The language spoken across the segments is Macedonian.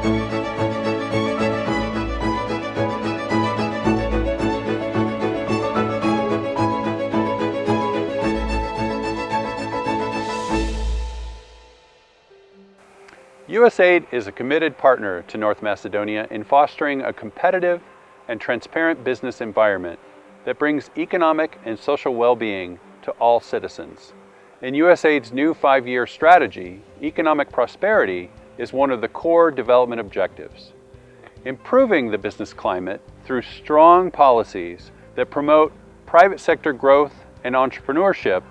USAID is a committed partner to North Macedonia in fostering a competitive and transparent business environment that brings economic and social well-being to all citizens. In USAID's new 5-year strategy, economic prosperity is one of the core development objectives. Improving the business climate through strong policies that promote private sector growth and entrepreneurship,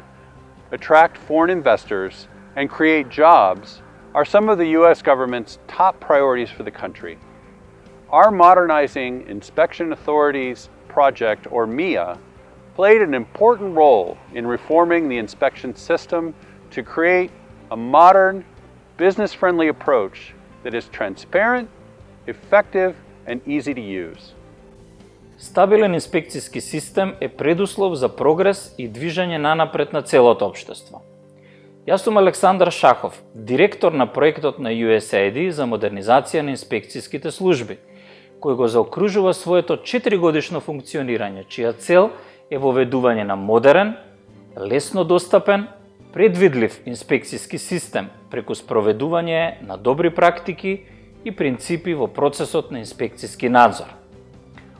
attract foreign investors, and create jobs are some of the U.S. government's top priorities for the country. Our Modernizing Inspection Authorities Project, or MIA, played an important role in reforming the inspection system to create a modern, business-friendly approach that is transparent, effective, and easy to use. Стабилен инспекцијски систем е предуслов за прогрес и движење нанапред на целото општество. Јас сум Александар Шахов, директор на проектот на USAID за модернизација на инспекцијските служби, кој го заокружува своето 4-годишно функционирање, чија цел е воведување на модерен, лесно достапен, предвидлив инспекцијски систем преку спроведување на добри практики и принципи во процесот на инспекцијски надзор.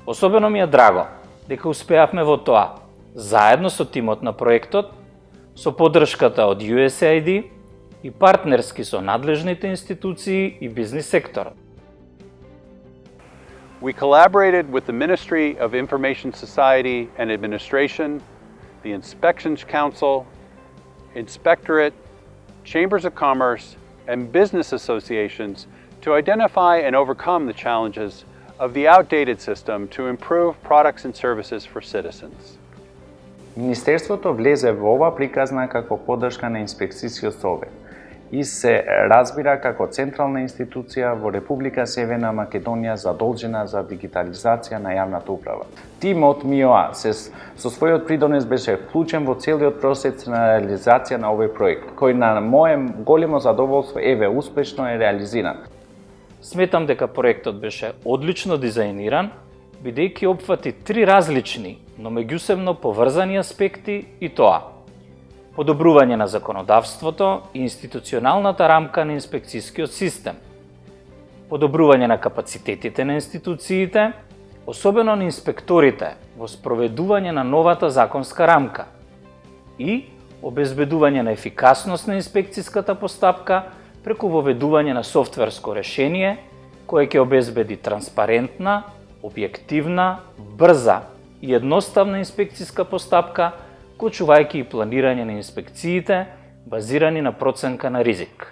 Особено ми е драго дека успеавме во тоа, заедно со тимот на проектот, со поддршката од USAID и партнерски со надлежните институции и бизнис секторот. We collaborated with the Ministry of Information Society and Administration, the Inspections Council, Inspectorate, Chambers of Commerce, and business associations to identify and overcome the challenges of the outdated system to improve products and services for citizens. Министерството влезе во ова приказна како поддршка на инспекцијскиот совет и се разбира како централна институција во Република Северна Македонија задолжена за дигитализација на јавната управа. Тимот МИОА со својот придонес беше вклучен во целиот процес на реализација на овој проект, кој на мое големо задоволство успешно е реализиран. Сметам дека проектот беше одлично дизајниран, бидејќи опфати 3 различни, но меѓусебно поврзани аспекти, и тоа: подобрување на законодавството и институционалната рамка на инспекцијскиот систем, подобрување на капацитетите на институциите, особено на инспекторите во спроведување на новата законска рамка, и обезбедување на ефикасност на инспекцијската постапка преку воведување на софтверско решение кое ќе обезбеди транспарентна, објективна, брза и едноставна инспекцијска постапка, вклучувајќи и планирање на инспекциите базирани на проценка на ризик.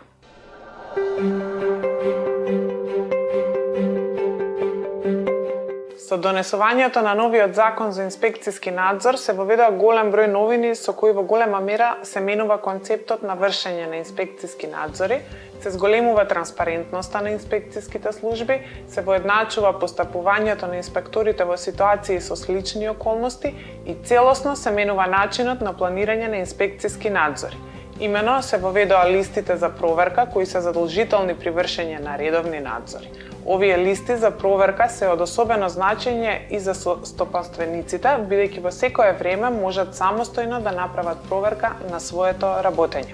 Со донесувањето на новиот закон за инспекцијски надзор се воведува голем број новини со кои во голема мера се менува концептот на вршење на инспекцијски надзори, се зголемува транспарентноста на инспекцијските служби, се воедначува постапувањето на инспекторите во ситуации со слични околности и целосно се менува начинот на планирање на инспекцијски надзори. Имено се воведоа листите за проверка кои се задолжителни при вршење на редовни надзори. Овие листи за проверка се од особено значење и за стопанствениците, бидејќи во секое време можат самостојно да направат проверка на своето работење.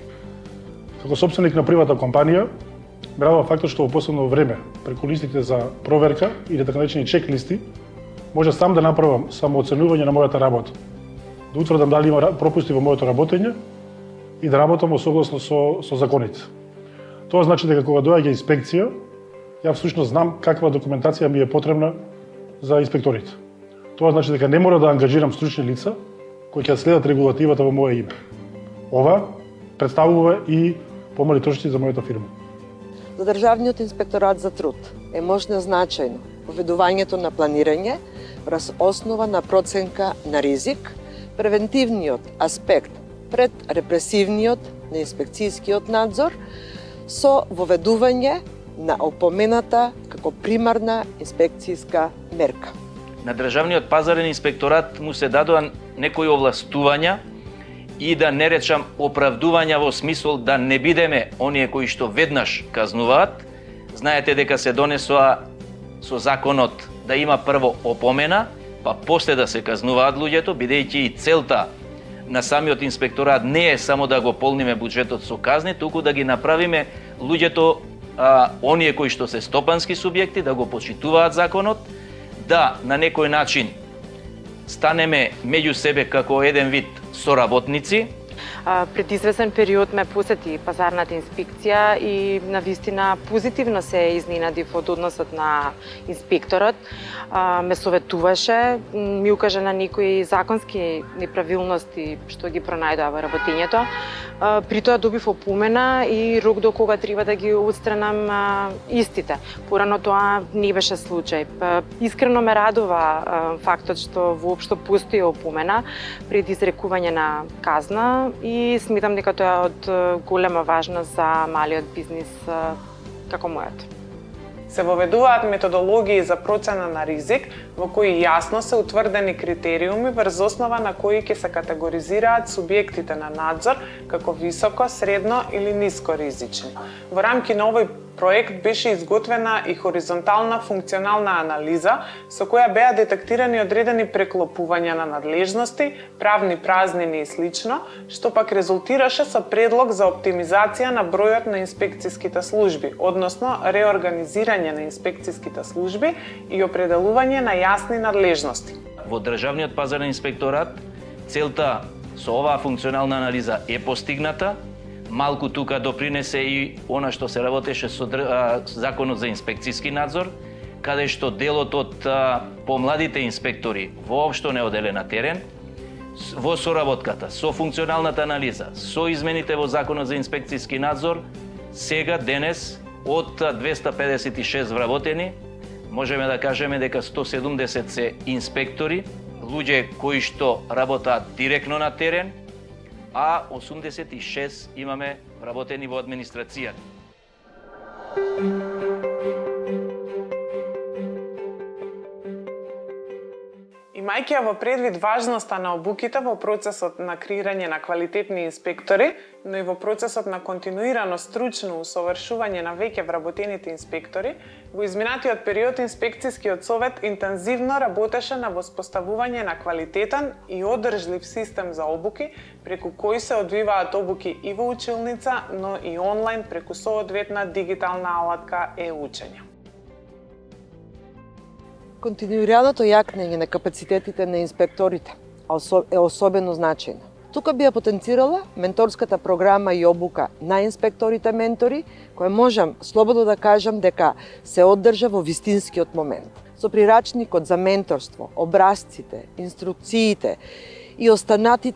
Како сопственик на приватна компанија, ме радува фактот што во последно време, преку листите за проверка или така наречени чек листи, може сам да направам самооценување на мојата работа, да утврдам дали има пропусти во моето работење и да работам согласно со законите. Тоа значи дека кога доаѓа инспекција, ја всушност знам каква документација ми е потребна за инспекторите. Тоа значи дека не мора да ангажирам стручни лица кои ќе следат регулативата во моје име. Ова представува и помали трошици за мојата фирма. За Државниот инспекторат за труд е можно значајно воведувањето на планирање врз основа на проценка на ризик, превентивниот аспект пред репресивниот на инспекцијскиот надзор со воведување на опомената како примарна инспекцијска мерка. На Државниот пазарен инспекторат му се дадоа некои овластувања и да не речам оправдувања во смисол да не бидеме оние кои што веднаш казнуваат, знаете дека се донесоа со законот да има прво опомена, па после да се казнуваат луѓето, бидејќи и целта на самиот инспекторат не е само да го полниме буџетот со казни, туку да ги направиме луѓето, оние кои што се стопански субјекти, да го почитуваат законот, да на некој начин станеме меѓу себе како еден вид соработници. Пред известен период ме посети пазарната инспекција и навистина позитивно се изненадив од односот на инспекторот. Ме советуваше, ми укажа на некои законски неправилности што ги пронајдоа во работењето. При тоа добив опомена и рок до кога треба да ги отстранам истите. Порано тоа не беше случај. Искрено ме радува фактот што воопшто постои опомена пред изрекување на казна и сметам дека тоа е од голема важност за малиот бизнис како мојот. Се воведуваат методологии за процена на ризик, во кои јасно се утврдени критериуми врз основа на кои ќе се категоризираат субјектите на надзор како високо, средно или ниско ризични. Во рамки на овој проект беше изготвена и хоризонтална функционална анализа со која беа детектирани одредени преклопувања на надлежности, правни празнини и слично, што пак резултираше со предлог за оптимизација на бројот на инспекцијските служби, односно реорганизирање на инспекцијските служби и определување на јасни надлежности. Во Државниот пазарен инспекторат целта со оваа функционална анализа е постигната. Малку тука допринесе и она што се работеше со Законот за инспекцијски надзор, каде што делот од помладите инспектори воопшто не оделе на терен. Во соработката со функционалната анализа, со измените во Законот за инспекцијски надзор, сега денес од 256 вработени, можеме да кажеме дека 170 се инспектори, луѓе кои што работат директно на терен, а 86 имаме вработени во администрацијата. Имајќи ја во предвид важноста на обуките во процесот на креирање на квалитетни инспектори, но и во процесот на континуирано стручно усовршување на веќе вработените инспектори, во изминатиот период инспекцијскиот совет интензивно работеше на воспоставување на квалитетен и одржлив систем за обуки, преку кои се одвиваат обуки и во училница, но и онлайн преку соодветна дигитална алатка e-учење. Континуираното јакнење на капацитетите на инспекторите е особено значајно. Тука би ја потенцирала менторската програма и обука на инспекторите ментори, која можам слободно да кажам дека се оддржа во вистинскиот момент. Со прирачникот за менторство, образците, инструкциите и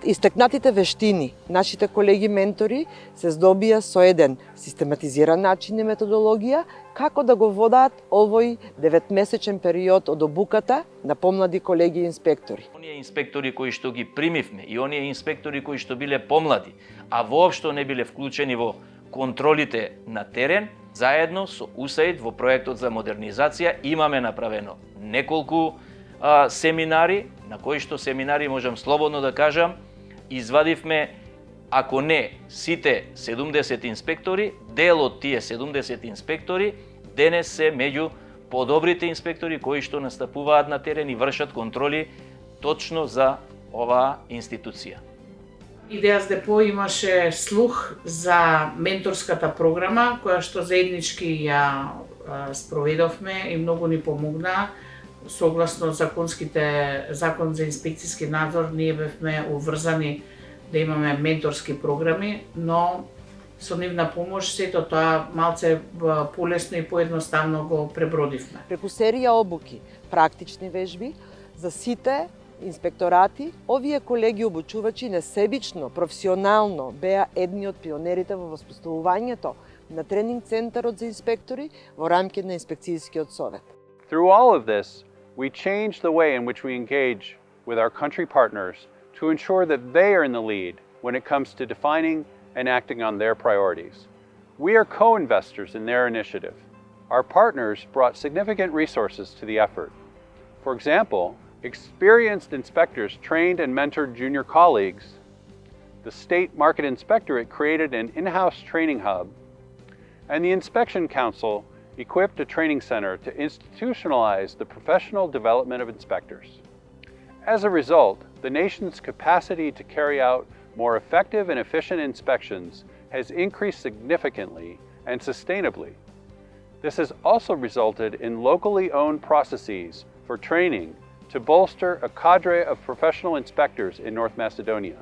истекнатите вештини, нашите колеги ментори се здобија со еден систематизиран начин и методологија како да го водат овој 9-месечен период од обуката на помлади колеги инспектори. Оние инспектори кои што ги примивме и оние инспектори кои што биле помлади, а воопшто не биле вклучени во контролите на терен, заедно со УСАИД во проектот за модернизација имаме направено неколку семинари, на кои што семинари можам слободно да кажам, извадивме, ако не сите 70 инспектори, дел од тие 70 инспектори денес се меѓу подобрите инспектори кои што настапуваат на терен и вршат контроли точно за оваа институција. Идејас Депо имаше слух за менторската програма, која што заеднички ја спроведовме и многу ни помогна. Согласно закон за инспекцијски надзор, ние бевме уврзани да имаме менторски програми, но со нивна помош сето тоа малце полесно и поедноставно го пребродивме. Преку серија обуки, практични вежби за сите инспекторати, овие колеги обучувачи несебично, професионално беа едни од пионерите во воспоставувањето на тренинг центарот за инспектори во рамки на инспекцијскиот совет. Through all of this, we change the way in which we engage with our country partners to ensure that they are in the lead when it comes to defining and acting on their priorities. We are co-investors in their initiative. Our partners brought significant resources to the effort. For example, experienced inspectors trained and mentored junior colleagues. The State Market Inspectorate created an in-house training hub, and the Inspection Council equipped a training center to institutionalize the professional development of inspectors. As a result, the nation's capacity to carry out more effective and efficient inspections has increased significantly and sustainably. This has also resulted in locally owned processes for training to bolster a cadre of professional inspectors in North Macedonia.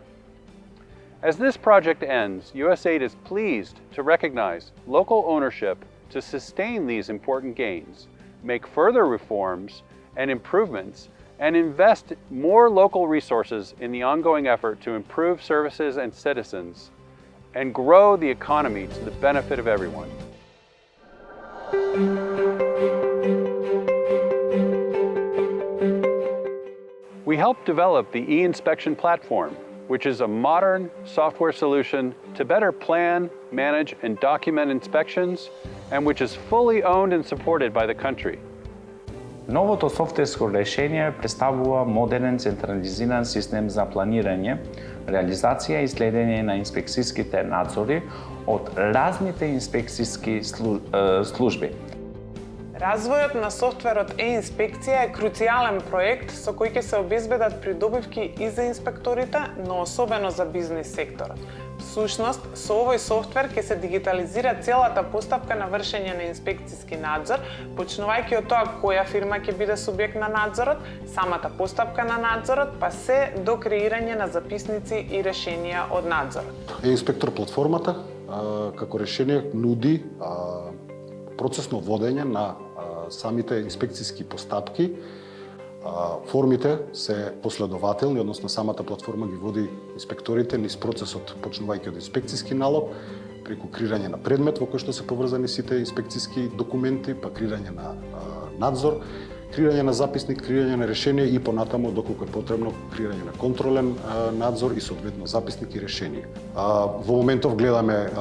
As this project ends, USAID is pleased to recognize local ownership to sustain these important gains, make further reforms and improvements, and invest more local resources in the ongoing effort to improve services and citizens, and grow the economy to the benefit of everyone. We helped develop the e-inspection platform, which is a modern software solution to better plan, manage, and document inspections, and which is fully owned and supported by the country. Новото софтверско решение представува модерен централизиран систем за планирање, реализација и следење на инспекцијските надзори од разните инспекцијски служби. Развојот на софтверот e-инспекција е круцијален проект со кој ќе се обезбедат придобивки и за инспекторите, но особено за бизнис секторот. Всушност, со овој софтвер ќе се дигитализира целата постапка на вршење на инспекцијски надзор, почнувајќи од тоа која фирма ќе биде субјект на надзорот, самата постапка на надзорот, па се до креирање на записници и решенија од надзорот. Инспектор платформата како решение нуди процесно водење на самите инспекцијски постапки. Формите се последователни, односно самата платформа ги води инспекторите низ процесот, почнувајќи од инспекцијски налог, преку креирање на предмет во кој што се поврзани сите инспекцијски документи, па креирање на надзор, креирање на записник, креирање на решение и понатаму, доколку е потребно, креирање на контролен надзор и соодветно записник и решение. Во моментов гледаме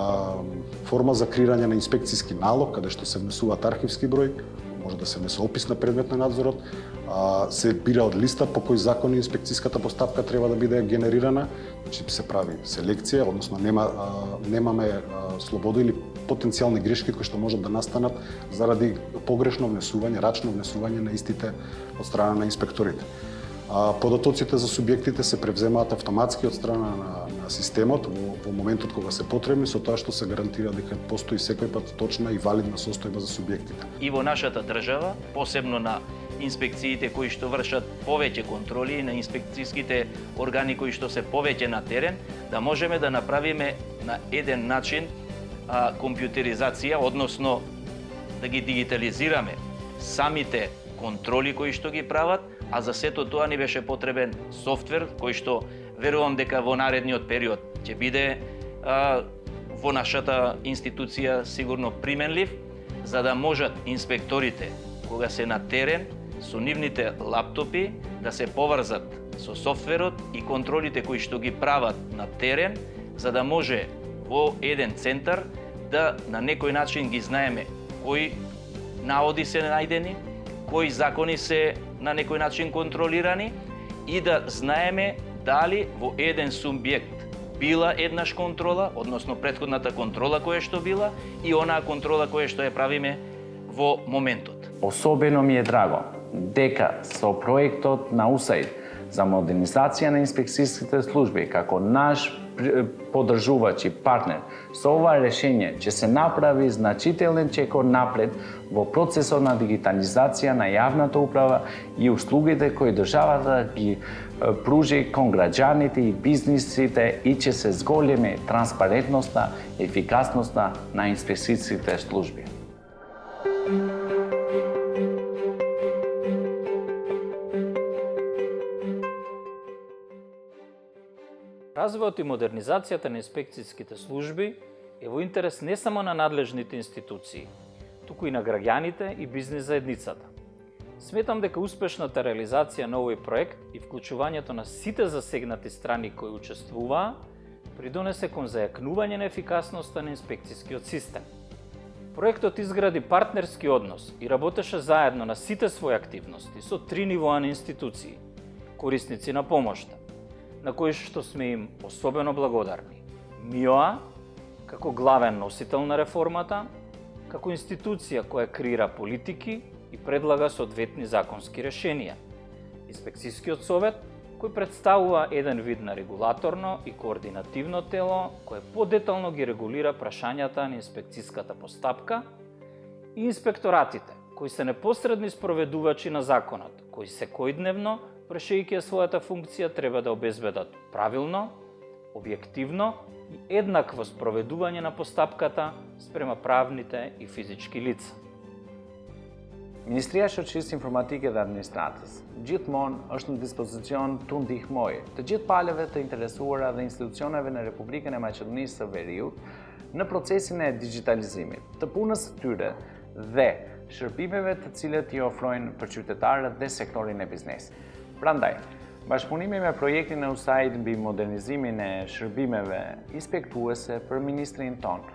форма за креирање на инспекцијски налог, каде што се внесуваат архивски број, може да се внесе опис на предмет на надзорот, се бира од листа по кој закон инспекцијската постапка треба да биде генерирана, значи се прави селекција, односно немаме слобода или потенцијални грешки кои што можат да настанат заради погрешно внесување, рачно внесување на истите од страна на инспекторите. Податоците за субјектите се превземаат автоматски од страна на системот во моментот кога се потребни, со тоа што се гарантира дека постои секој пат точна и валидна состојба за субјектите. И во нашата држава, посебно на инспекциите кои што вршат повеќе контроли, на инспекцијските органи кои што се повеќе на терен, да можеме да направиме на еден начин компјутеризација, односно да ги дигитализираме самите контроли кои што ги прават, а за сето тоа ни беше потребен софтвер кој што верувам дека во наредниот период ќе биде во нашата институција сигурно применлив, за да можат инспекторите кога се на терен со нивните лаптопи да се поврзат со софтверот и контролите кои што ги прават на терен, за да може во еден центар да на некој начин ги знаеме кои наоди се најдени, кои закони се на некој начин контролирани и да знаеме дали во еден субјект била еднаш контрола, односно претходната контрола која што била и онаа контрола која што ја правиме во моментот. Особено ми е драго дека со проектот на USAID за модернизација на инспекцијските служби како наш поддржувач и партнер, со ова решение ќе се направи значителен чекор напред во процесот на дигитализација на јавната управа и услугите кои државата ги пружи кон граѓаните и бизнисите и ќе се зголеми транспарентноста и ефикасноста на инспекцијските служби. Развојот и модернизацијата на инспекцијските служби е во интерес не само на надлежните институции, туку и на граѓаните и бизнис заедницата. Сметам дека успешната реализација на овој проект и вклучувањето на сите засегнати страни кои учествуваа придонесе кон зајакнување на ефикасноста на инспекцијскиот систем. Проектот изгради партнерски однос и работеше заедно на сите своји активности со 3 нивоа на институции, корисници на помошта, на кои што сме им особено благодарни. МИОА, како главен носител на реформата, како институција која креира политики и предлага соодветни законски решенија. Инспекцијскиот совет, кој представува еден вид на регулаторно и координативно тело, кое подетално ги регулира прашањата на инспекцијската постапка, и инспекторатите, кои се непосредни спроведувачи на законот, кои секојдневно, вршејќи својата функција, треба да обезбедат правилно, објективно и еднакво спроведување на постапката спрема правните и физички лица. Министрија shoqërisë informatike dhe administratës gjithmonë është në dispozicion të ndihmojë të gjithë palëve të interesuara dhe institucioneve në Republikën e Maqedonisë së Veriut në procesin e digitalizimit të punës së tyre dhe shërbimeve të cilët i ofrojnë për qytetarët dhe sektorin e biznesit. Prandaj, bashkëpunimi me projektin e USAID mbi modernizimin e shërbimeve inspektuese për ministrin ton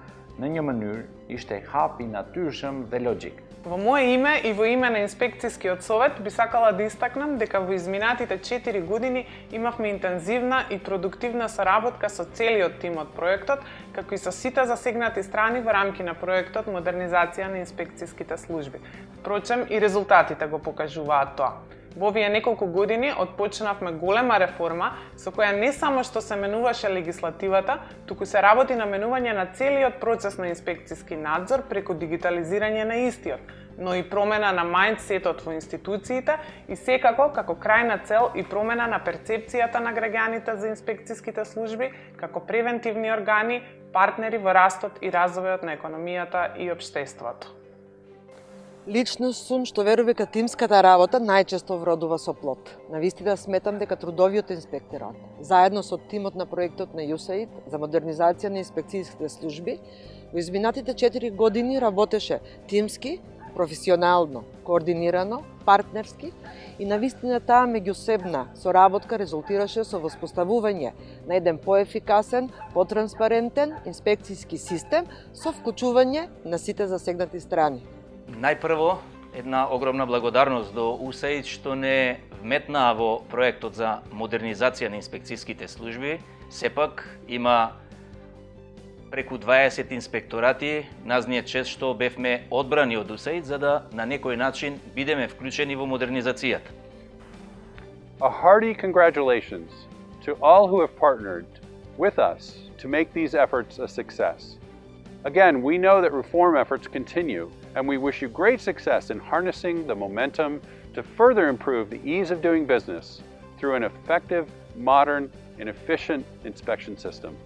në një mënyrë ishte hap i natyrshëm dhe logjik. Во моje име и во име на Инспекцијскиот совет би сакала да истакнам дека во изминатите 4 години имавме интензивна и продуктивна соработка со целиот тим од проектот, како и со сите засегнати страни во рамки на проектот Модернизација на инспекцијските служби. Впрочем, и резултатите го покажуваат тоа. Во овие неколку години отпочнавме голема реформа со која не само што се менуваше легислативата, туку се работи на менување на целиот процес на инспекцијски надзор преку дигитализирање на истиот, но и промена на мајндсетот во институциите и секако како крајна цел и промена на перцепцијата на граѓаните за инспекцијските служби како превентивни органи, партнери во растот и развојот на економијата и општеството. Лично сум што верува дека тимската работа најчесто вродува со плод. Навистина сметам дека трудовиот инспекторат, заедно со тимот на проектот на USAID за модернизација на инспекцијските служби, во изминатите 4 години работеше тимски, професионално, координирано, партнерски и навистина таа меѓусебна соработка резултираше со воспоставување на еден поефикасен, потранспарентен инспекцијски систем со вклучување на сите засегнати страни. Најпрво, една огромна благодарност до USAID што не вметнаа во проектот за модернизација на инспекцијските служби. Сепак има преку 20 инспекторати, нас ни е чест што бевме одбрани од USAID за да на некој начин бидеме вклучени во модернизацијата. A hearty congratulations to all who have partnered with us to make these efforts a success. Again, we know that reform efforts continue, and we wish you great success in harnessing the momentum to further improve the ease of doing business through an effective, modern, and efficient inspection system.